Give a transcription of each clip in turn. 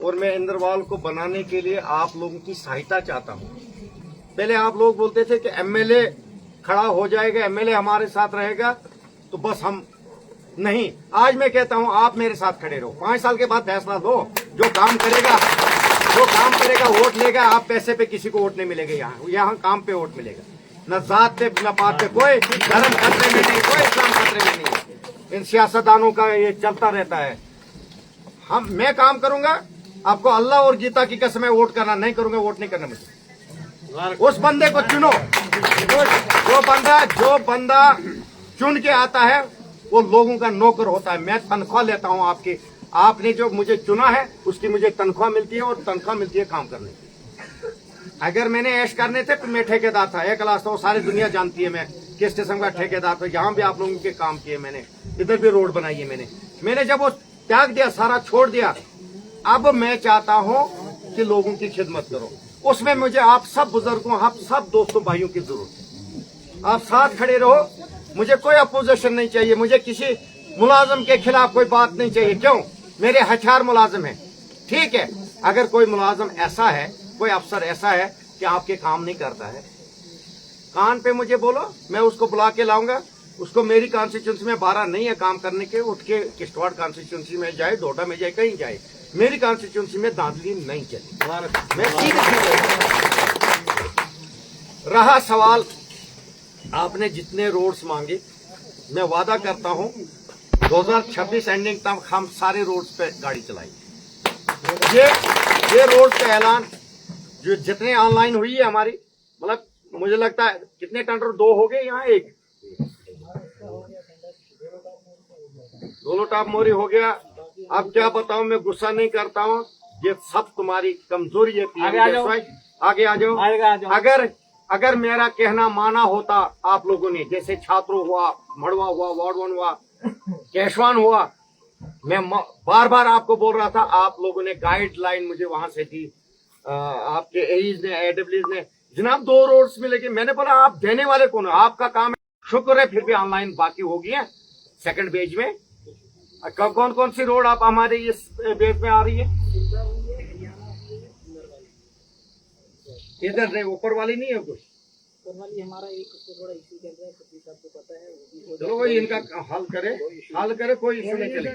और मैं इंद्रवाल को बनाने के लिए आप लोगों की सहायता चाहता हूँ। पहले आप लोग बोलते थे कि एमएलए खड़ा हो जाएगा, एमएलए हमारे साथ रहेगा तो बस हम नहीं। आज मैं कहता हूँ आप मेरे साथ खड़े रहो। 5 साल के बाद फैसला दो। जो काम करेगा वोट लेगा। आप पैसे पे किसी को वोट नहीं मिलेगा। यहाँ काम पे वोट मिलेगा। न जात पे न पात पे, कोई धर्म खतरे में नहीं, कोई इस्लाम खतरे में नहीं। इन सियासतदानों का ये चलता रहता है। मैं काम करूंगा। आपको अल्लाह और गीता की कसम वोट करना नहीं करूंगा। वोट नहीं करना मुझे। उस बंदे को चुनो। जो बंदा चुन के आता है वो लोगों का नौकर होता है। मैं तनख्वाह लेता हूं आपकी। आपने जो मुझे चुना है उसकी मुझे तनख्वाह मिलती है और तनख्वाह मिलती है काम करने की। अगर मैंने ऐश करने थे तो मैं ठेकेदार था, एक क्लास था। वो सारी दुनिया जानती है मैं किस किस्म का ठेकेदार था। यहाँ भी आप लोगों के काम किए मैंने, इधर भी रोड बनाई है मैंने जब वो त्याग दिया, सारा छोड़ दिया, अब मैं चाहता हूँ कि लोगों की खिदमत करो। उसमें मुझे आप सब बुजुर्गों, आप सब दोस्तों भाइयों की जरूरत है। आप साथ खड़े रहो। मुझे कोई अपोजिशन नहीं चाहिए। मुझे किसी मुलाजम के खिलाफ कोई बात नहीं चाहिए। क्यों? मेरे हथियार मुलाजम है। ठीक है, अगर कोई मुलाजम ऐसा है, कोई अफसर ऐसा है कि आपके काम नहीं करता है, कान पे मुझे बोलो, मैं उसको बुला के लाऊंगा। उसको मेरी कॉन्स्टिट्यूंसी में 12 नहीं है काम करने के, उठ के किश्तवाड़ कॉन्स्टिट्यूंसी में जाए, डोडा में जाए, कहीं जाए। मेरी कॉन्स्टिट्यूंसी में दांधली नहीं चली। मैं रहा सवाल आपने जितने रोड्स मांगे, मैं वादा करता हूं 2026 एंडिंग तक हम सारे रोड्स पे गाड़ी चलाएंगे। ये रोड का ऐलान जो जितने ऑनलाइन हुई है हमारी, मतलब मुझे लगता है कितने टेंडर 2 हो गए, यहाँ 1 दोनों टाप मोरी हो गया। अब क्या बताऊं, मैं गुस्सा नहीं करता हूं। ये सब तुम्हारी कमजोरी है। आगे आ जाओ। अगर मेरा कहना माना होता आप लोगों ने, जैसे छात्रों हुआ, मड़वा हुआ, वार्ड 1 हुआ, केशवान हुआ, मैं बार बार आपको बोल रहा था। आप लोगों ने गाइडलाइन मुझे वहां से दी, आपके एईज ने, एडब्ल्यूज ने, जनाब 2 रोड्स मिलेगी। मैंने बोला आप देने वाले कौन हो? आपका काम है। शुक्र है फिर भी ऑनलाइन बाकी होगी है सेकंड पेज में। कौन कौन सी रोड आप हमारे इस पेज में आ रही है? इधर नहीं, ऊपर वाली नहीं है कुछ। ऊपर वाली हमारा एक थोड़ा इशू चल रहा है, आपको पता है। चलो वही इनका हल करे, कोई इशू नहीं चले।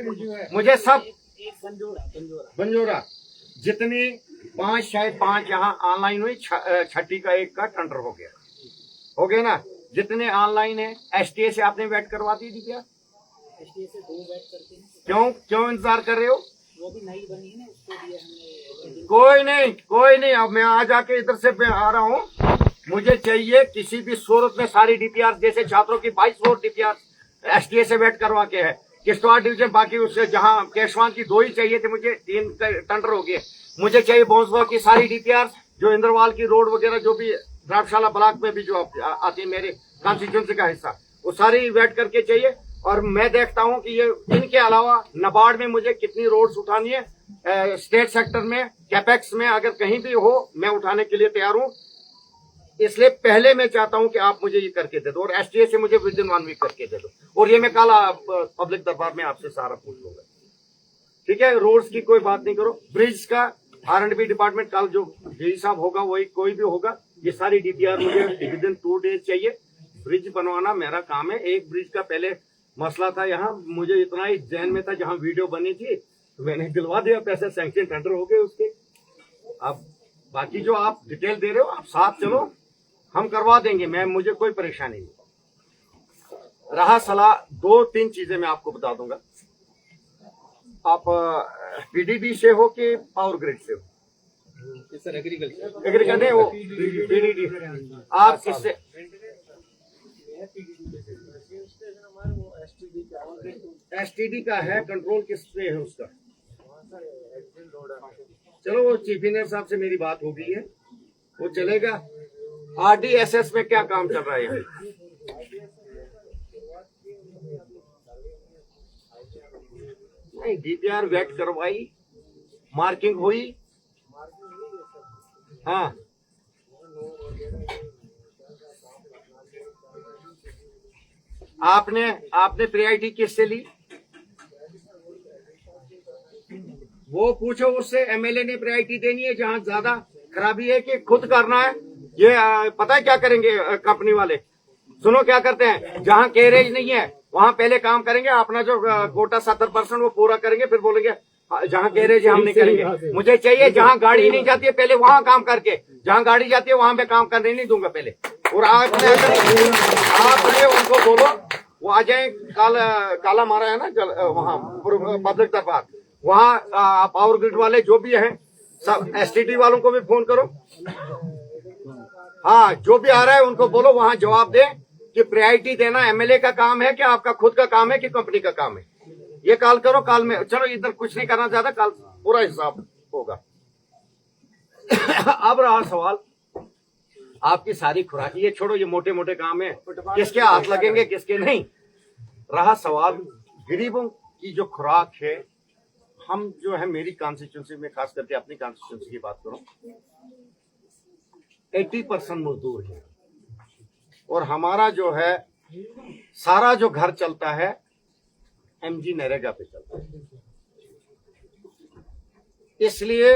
मुझे सब बंजोरा जितनी 5 शायद 5 यहाँ ऑनलाइन हुई, छठी का 1 का टेंडर हो गया ना। जितने ऑनलाइन है एसटीए से आपने वेट करवा दी थी क्या? एसटीए से 2 वेट करते हैं। क्यों इंतजार कर रहे हो? वो भी नई बनी है ना, उसको दिया हमने। कोई नहीं। अब मैं आ जाके इधर से आ रहा हूँ। मुझे चाहिए किसी भी सूरत में सारी डीपीआर, जैसे छात्रों की 22 रोड डीपीआर एसटीए से वेट करवा के है। किश्तवाड़ डिवीजन बाकी उससे, जहां केशवान की 2 ही चाहिए थे, मुझे 3 टेंडर हो गए। मुझे चाहिए बॉन्सवा की सारी डीपीआर, जो इंद्रवाल की रोड वगैरह, जो भी द्राक्षाला ब्लॉक में भी जो आती है मेरे कॉन्स्टिट्यूंसी का हिस्सा, वो सारी वेट करके चाहिए। और मैं देखता हूं कि ये इनके अलावा नाबार्ड में मुझे कितनी रोड्स उठानी है, स्टेट सेक्टर में, कैपेक्स में, अगर कहीं भी हो मैं उठाने के लिए तैयार हूं। इसलिए पहले मैं चाहता हूं कि आप मुझे ये करके दे दो, और एसटीए से मुझे विद इन 1 वीक करके दे दो। और ये मैं कल पब्लिक दरबार में आपसे सारा पूछ लूंगा। ठीक है, रोड्स की कोई बात नहीं करो। ब्रिज का R&B डिपार्टमेंट कल जो जेई साहब होगा, वही कोई भी होगा, ये सारी डीपीआर मुझे विद इन 2 डेज चाहिए। ब्रिज बनवाना मेरा काम है। एक ब्रिज का पहले मसला था, यहाँ मुझे इतना ही जहन में था, जहां वीडियो बनी थी तो मैंने दिलवा दिया, पैसे सैंक्शन टेंडर हो गए उसके। अब बाकी जो आप डिटेल दे रहे हो, आप साथ चलो, हम करवा देंगे। मुझे कोई परेशानी नहीं। रहा सलाह, 2-3 चीजें मैं आपको बता दूंगा। आप पीडीडी से हो कि पावर ग्रिड से हो? सर एग्रीकल्चर है वो पीडीडी। आप किससे? एसटीडी का है, कंट्रोल किससे है उसका? चलो वो चीफ इंजीनियर साहब से मेरी बात हो गई है, वो चलेगा। RDSS में क्या काम चल रहा है यहाँ? नहीं, डीपीआर वेट करवाई, मार्किंग हुई। हाँ, आपने प्रियोरिटी किससे ली? वो पूछो उससे, एमएलए ने प्रायोरिटी देनी है जहाँ ज्यादा खराबी है कि खुद करना है। ये पता है क्या करेंगे कंपनी वाले, सुनो क्या करते हैं, जहाँ कैरेज नहीं है वहाँ पहले काम करेंगे, अपना जो कोटा 70% वो पूरा करेंगे, फिर बोलेंगे जहाँ कैरेज है हम नहीं करेंगे। मुझे चाहिए जहाँ गाड़ी नहीं जाती है पहले वहाँ काम करके, जहाँ गाड़ी जाती है वहाँ पे काम करने नहीं दूंगा पहले। और आपने उनको बोलो वो आ जाए, काला मारा है ना वहाँ पब्लिक दरबार, वहाँ पावर ग्रिड वाले जो भी हैं सब, एसटीटी वालों को भी फोन करो, हाँ जो भी आ रहा है उनको बोलो वहाँ जवाब दे कि प्रायोरिटी देना एमएलए का काम है कि आपका खुद का काम है कि कंपनी का काम है। ये कॉल करो, कॉल में चलो इधर कुछ नहीं करना चाहता, कल पूरा हिसाब होगा। अब रहा सवाल आपकी सारी खुराक, ये छोड़ो, ये मोटे मोटे काम है, किसके हाथ लगेंगे किसके नहीं। रहा सवाल गरीबों की जो खुराक है, हम जो है मेरी कॉन्स्टिट्यूंसी में, खास करके अपनी कॉन्स्टिट्यूंसी की बात करूं, 80% मजदूर है और हमारा जो है सारा जो घर चलता है एमजी नरेगा पे चलता है। इसलिए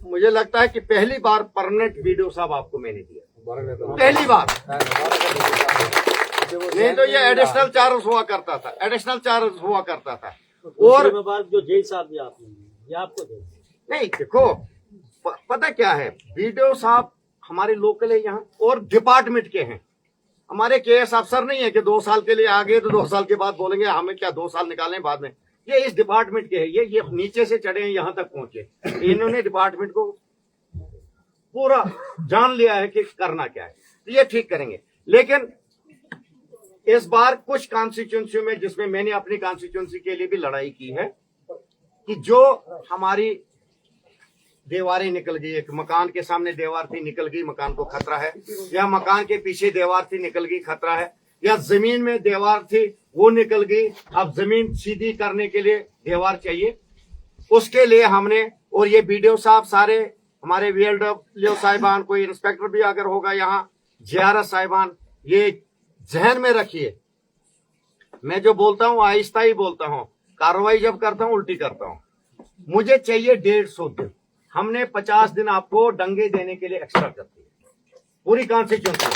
मुझे लगता है कि पहली बार परमानेंट वीडियो साहब आपको मैंने दिया, पहली बार। नहीं तो ये एडिशनल चार्ज हुआ करता था, और जो जेल साहब भी आपने ये आपको दे नहीं। देखो पता क्या है, वीडियो साहब हमारे लोकल है यहाँ और डिपार्टमेंट के हैं, हमारे केएस अफसर नहीं है कि 2 साल के लिए आ गए तो 2 साल के बाद बोलेंगे हमें क्या 2 साल निकालने बाद में। ये इस डिपार्टमेंट के है, ये नीचे से चढ़े हैं यहाँ तक पहुंचे, इन्होंने डिपार्टमेंट को पूरा जान लिया है कि करना क्या है, तो ये ठीक करेंगे। लेकिन इस बार कुछ कॉन्स्टिट्यूंसी में, जिसमें मैंने अपनी कॉन्स्टिट्यूंसी के लिए भी लड़ाई की है, कि जो हमारी दीवारें निकल गई, एक मकान के सामने दीवार थी निकल गई, मकान को खतरा है, या मकान के पीछे दीवार थी निकल गई खतरा है, या जमीन में दीवार थी वो निकल गई, अब जमीन सीधी करने के लिए दीवार चाहिए, उसके लिए हमने, और ये बीडीओ साहब सारे हमारे वीएलडब्ल्यू साहिबान, कोई इंस्पेक्टर भी अगर होगा यहाँ, जेआरएस साहिबान, ये जहन में रखिए, मैं जो बोलता हूँ आहिस्ता ही बोलता हूँ, कार्रवाई जब करता हूँ उल्टी करता हूँ। मुझे चाहिए 150 दिन, हमने 50 दिन आपको डंगे देने के लिए एक्स्ट्रा कर दिए पूरी कॉन्स्टिट्यूंसी।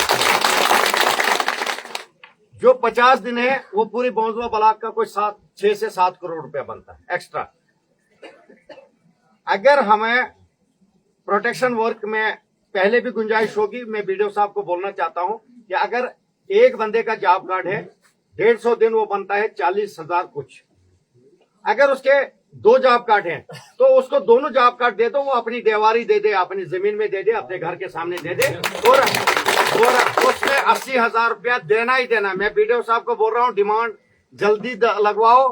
जो 50 दिन है वो पूरी बौंसवा ब्लॉक का कोई 6 से 7 करोड़ रुपया बनता है एक्स्ट्रा। अगर हमें प्रोटेक्शन वर्क में पहले भी गुंजाइश होगी, मैं वीडियो साहब को बोलना चाहता हूं कि अगर एक बंदे का जॉब कार्ड है 150 दिन, वो बनता है 40,000 कुछ। अगर उसके 2 जॉब कार्ड हैं तो उसको दोनों जॉब कार्ड दे दो, वो अपनी देवारी दे दे, अपनी जमीन में दे दे, अपने घर के सामने दे दे, और उसमें 80,000 रुपया देना ही देना। मैं वीडियो साहब को बोल रहा हूँ, डिमांड जल्दी लगवाओ,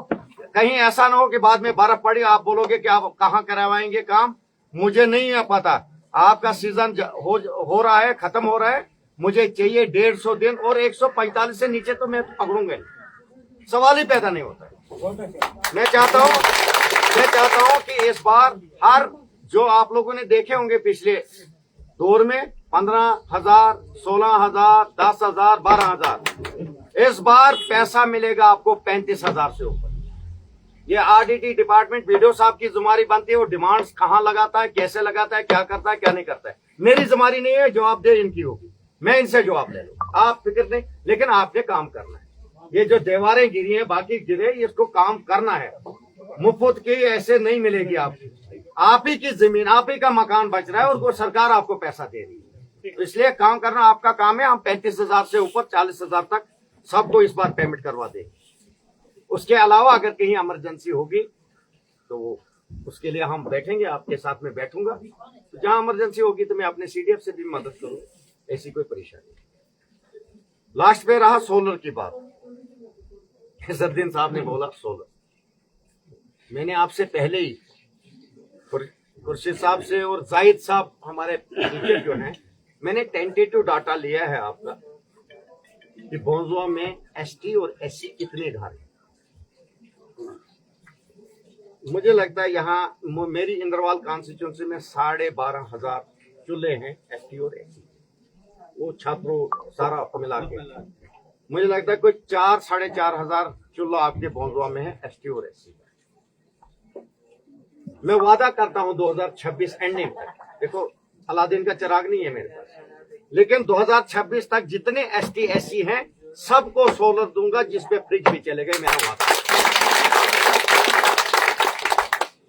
कहीं ऐसा ना हो कि बाद में बर्फ पड़ी आप बोलोगे कि आप कहाँ करवाएंगे काम। मुझे नहीं है पता, आपका सीजन हो रहा है, खत्म हो रहा है, मुझे चाहिए 150 दिन, और 145 से नीचे तो मैं पकड़ूंगा, सवाल ही पैदा नहीं होता। मैं चाहता हूं कि इस बार हर, जो आप लोगों ने देखे होंगे पिछले दौर में, 15,000, 16,000, 10,000, 12,000, इस बार पैसा मिलेगा आपको 35,000 से ऊपर। ये आरडीटी डिपार्टमेंट वीडियो साहब की जिम्मेदारी बनती है, वो डिमांड्स कहाँ लगाता है, कैसे लगाता है, क्या करता है, क्या नहीं करता है, मेरी जिम्मेदारी नहीं है, जवाबदेही इनकी होगी, मैं इनसे जवाब ले लूँ, आप फिक्र नहीं। लेकिन आपने काम करना है, ये जो दीवारें गिरी हैं बाकी गिरे, इसको काम करना है, मुफ्त की ऐसे नहीं मिलेगी आपकी, आप ही की जमीन, आप ही का मकान बच रहा है और सरकार आपको पैसा दे रही है, तो इसलिए काम करना आपका काम है। हम 35,000 से ऊपर 40,000 तक सबको इस बार पेमेंट करवा देंगे। उसके अलावा अगर कहीं इमरजेंसी होगी तो उसके लिए हम बैठेंगे, आपके साथ में बैठूंगा, तो जहां इमरजेंसी होगी तो मैं अपने सीडीएफ से भी मदद करूं, ऐसी कोई परेशानी नहीं। लास्ट पे रहा सोलर की बात, इज़्ज़ुद्दीन साहब ने बोला सोलर, मैंने आपसे पहले ही खुर्शीद साहब से और जाहिद साहब हमारे टीचर जो हैं, मैंने टेंटेटिव डाटा लिया है आपका कि बौंसवा में एसटी और एससी कितने घर हैं। मुझे लगता है यहाँ मेरी इंद्रवाल कॉन्स्टिट्यूंसी में 12,500 चूल्हे हैं एसटी और एससी, वो छात्रों सारा मिला के मुझे लगता है कोई 4-4,500 चूल्हा आपके बौंसवा में है एसटी और एससी। मैं वादा करता हूं 2026 एंडिंग तक, देखो अलादीन का चिराग नहीं है मेरे पास, लेकिन 2026 तक जितने एसटी एससी हैं सबको सोलर दूंगा, जिसपे फ्रिज भी चलेगा, मेरा वादा।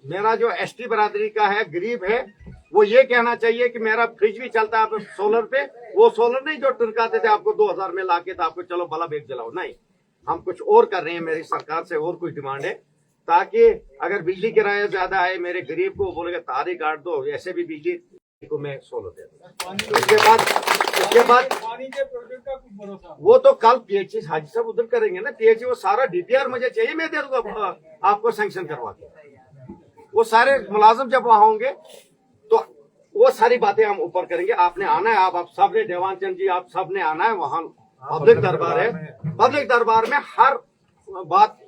मेरा जो एसटी बरादरी का है, गरीब है, वो ये कहना चाहिए कि मेरा फ्रिज भी चलता है सोलर पे। वो सोलर नहीं जो टरकाते थे आपको 2000 में लाके, तो आपको चलो बल्ब एक जलाओ, नहीं, हम कुछ और कर रहे हैं। मेरी सरकार से और कुछ डिमांड है, ताकि अगर बिजली किराया ज्यादा आए, मेरे गरीब को बोलेगा तार ही काट दो, ऐसे भी बिजली को मैं सोलर दे दूं। उसके बाद पानी के प्रोजेक्ट का कुछ भरोसा? वो तो कल पीएचई हाजी साहब उधर करेंगे ना, पीएचई वो सारा डीपीआर मुझे चाहिए, मैं दे दूंगा आपको सैंक्शन करवा के। वो सारे मुलाजिम जब वहां होंगे तो वो सारी बातें हम ऊपर करेंगे। आपने आना है, आप सब ने, देवान चंद जी, आप सब ने आना है, वहां पब्लिक दरबार है, पब्लिक दरबार में हर बात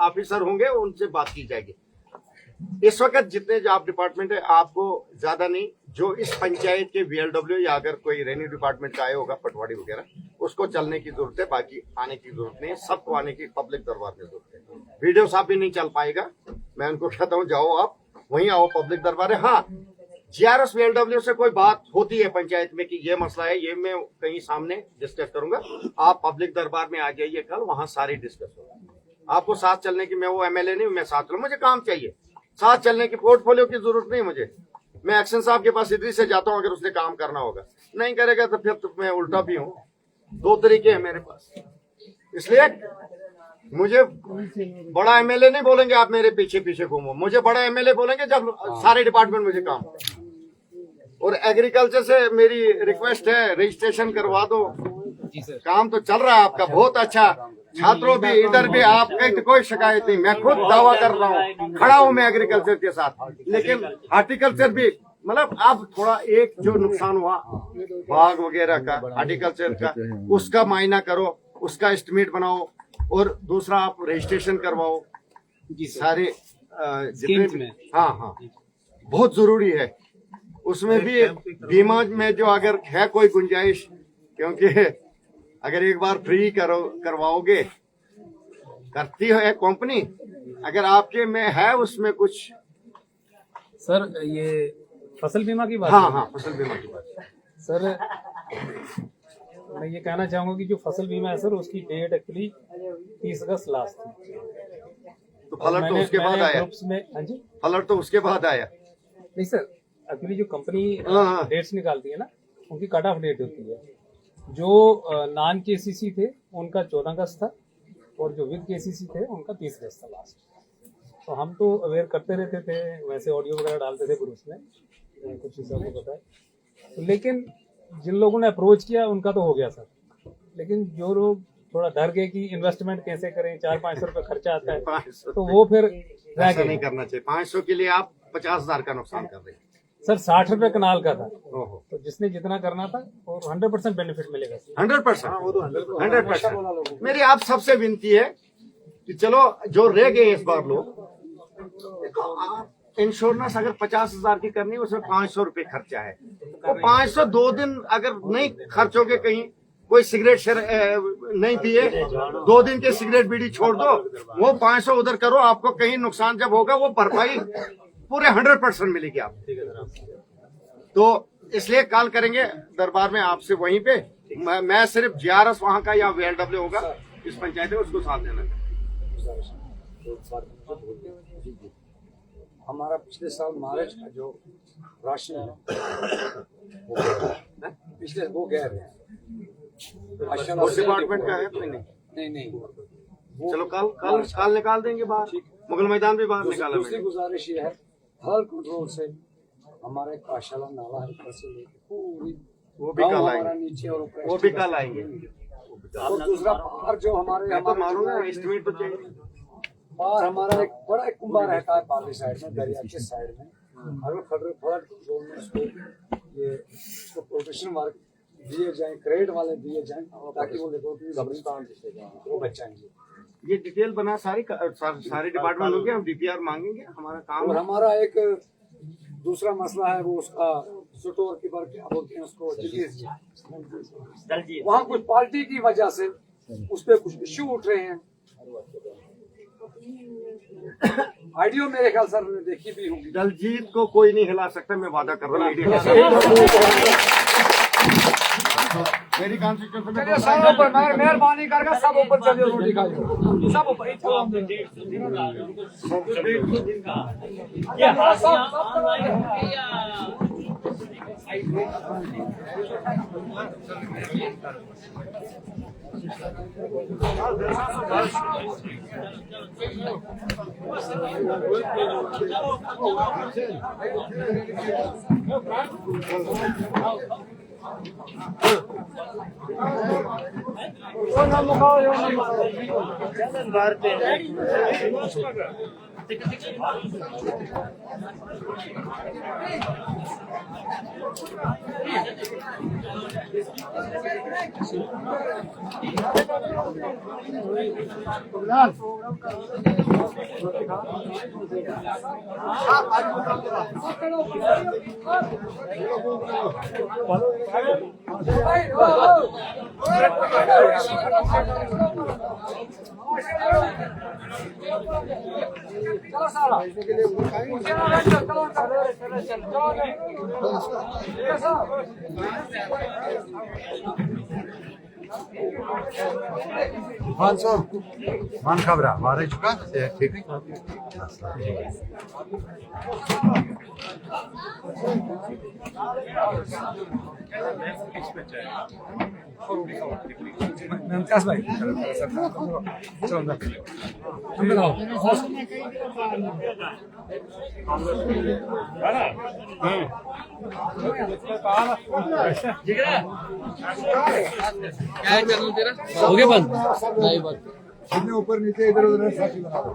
ऑफिसर होंगे, उनसे बात की जाएगी। इस वक्त जितने जो आप डिपार्टमेंट है, आपको ज्यादा नहीं, जो इस पंचायत के वीएलडब्ल्यू या अगर कोई रेवेन्यू डिपार्टमेंट का आया होगा, पटवारी वगैरह, उसको चलने की जरूरत है, बाकी आने की जरूरत नहीं है। सबको आने की पब्लिक दरबार में जरूरत है। वीडियो साहब भी नहीं चल पाएगा, मैं उनको कहता हूँ जाओ आप वहीं आओ, पब्लिक दरबार है। हाँ, जीआरएस वीएलडब्ल्यू से कोई बात होती है पंचायत में कि ये मसला है, ये मैं कहीं सामने डिस्कस करूंगा, आप पब्लिक दरबार में आ जाइए कल, वहां सारी डिस्कस होगा। आपको साथ चलने की, मैं वो एमएलए नहीं, मैं साथ चलूँ, मुझे काम चाहिए, साथ चलने की पोर्टफोलियो की जरूरत नहीं मुझे। मैं एक्शन साहब के पास इधर से जाता हूं, अगर उसने काम करना होगा, नहीं करेगा तो फिर तो मैं उल्टा भी हूं। दो तरीके हैं मेरे पास, इसलिए मुझे बड़ा एमएलए नहीं बोलेंगे आप मेरे पीछे पीछे घूमो, मुझे बड़ा एमएलए बोलेंगे जब सारे डिपार्टमेंट मुझे काम। और एग्रीकल्चर से मेरी रिक्वेस्ट है, रजिस्ट्रेशन करवा दो। काम तो चल रहा है आपका बहुत अच्छा, छात्रों भी इधर भी, आपका तो कोई शिकायत नहीं, मैं खुद दावा कर रहा हूँ, खड़ा हूँ मैं एग्रीकल्चर के साथ। लेकिन हार्टिकल्चर भी, मतलब अब थोड़ा एक जो नुकसान हुआ बाग वगैरह का, हार्टिकल्चर का, उसका मायना करो, उसका एस्टिमेट बनाओ, और दूसरा आप रजिस्ट्रेशन करवाओ सारे जितने भी। हाँ हाँ, बहुत जरूरी है। उसमें भी बीमा में जो अगर है कोई गुंजाइश, क्योंकि अगर एक बार फ्री करवाओगे, करती है कंपनी, अगर आपके में है उसमें कुछ। सर ये फसल बीमा की बात हाँ हाँ, फसल बीमा की बात। सर मैं ये कहना चाहूंगा कि जो फसल बीमा है सर, उसकी डेट एक्चुअली 30 अगस्त लास्ट थी। तो फ्लड तो उसके बाद आया? हाँ जी, फ्लड तो उसके बाद आया। नहीं सर, एक्चुअली जो कंपनी डेट्स निकालती है ना, उनकी कट ऑफ डेट होती है। जो नॉन केसीसी थे उनका 14 अगस्त था, और जो विद केसीसी थे उनका 30 अगस्त था लास्ट। तो हम तो अवेयर करते रहते थे, वैसे ऑडियो वगैरह डालते थे ग्रुप्स में, कुछ हिसाब से बताए। तो लेकिन जिन लोगों ने अप्रोच किया उनका तो हो गया सर, लेकिन जो लोग थोड़ा डर गए कि इन्वेस्टमेंट कैसे करें, 400-500 रुपए खर्चा आता है, तो वो फिर ऐसा नहीं करना चाहिए। 500 के लिए आप 50,000 का नुकसान कर रहे हैं सर। 60 रुपए कनाल का था, तो जिसने जितना करना था, और 100% बेनिफिट मिलेगा। 100%। मेरी आप सबसे विनती है कि चलो जो रह गए इस बार लोग, इंश्योरेंस अगर 50,000 की करनी है, उसमें 500 रुपए खर्चा है, तो 500 2 दिन अगर नहीं खर्चोगे, कहीं कोई सिगरेट नहीं पिए, 2 दिन के सिगरेट बीड़ी छोड़ दो, वो 500 उधर करो, आपको कहीं नुकसान जब होगा वो भरपाई पूरे 100% मिलेगी आपको। तो इसलिए कॉल करेंगे दरबार में आपसे, वहीं पे मैं सिर्फ जीआरएस वहां का या वीएलडब्ल्यू होगा इस पंचायत में, उसको साथ देना। हमारा पिछले साल मार्च का जो राशन है पिछले वो गया है, डिपार्टमेंट का है कोई नहीं चलो कल निकाल देंगे बाहर, मुगल मैदान भी बाहर निकाला। दूसरी गुजारिश ये है, हर कंट्रोल से हमारे काशाला नाला है से लेकर पूरी वो भी कल आएंगे, नीचे और ऊपर वो भी कल आएंगे। और दूसरा पार जो हमारे मारूंगा एस्टिमेट तो चाहिए। पार हमारा एक बड़ा एक कुंभा रहता है पार्ली साइड में, दरिया के साइड में, अगर फ्लड कंट्रोल में उसको ये प्रोटेक्शन वर्क दिए जाए, क्रेडिट वाले दिए जाए, ताकि वो देखो वो बचाएंगे। ये डिटेल बना सारे डिपार्टमेंट होंगे, हम डीपीआर मांगेंगे, हमारा काम। और हमारा एक दूसरा मसला है, वो उसका स्टोर कीपर क्या बोलते हैं उसको, वहाँ कुछ पार्टी की वजह से उस पर कुछ इश्यू उठ रहे हैं, आइडियो मेरे ख्याल सर ने देखी भी होगी। दलजीत को कोई नहीं हिला सकता, मैं वादा कर रहा हूँ मीडिया के मेरी कॉन्स्टिट्यूशन चलिए सब ऊपर, मेहरबानी करके सब ऊपर चलिए, रोटी खाइए सब ऊपर। ये हाशिया ऑनलाइन होगी या चलो सारा मान खबरा हमारे चुका ठीक है। मुमताज भाई चलो अंदर हो गया बंद? नहीं बंद। ऊपर नीचे इधर उधर साथी बना दो।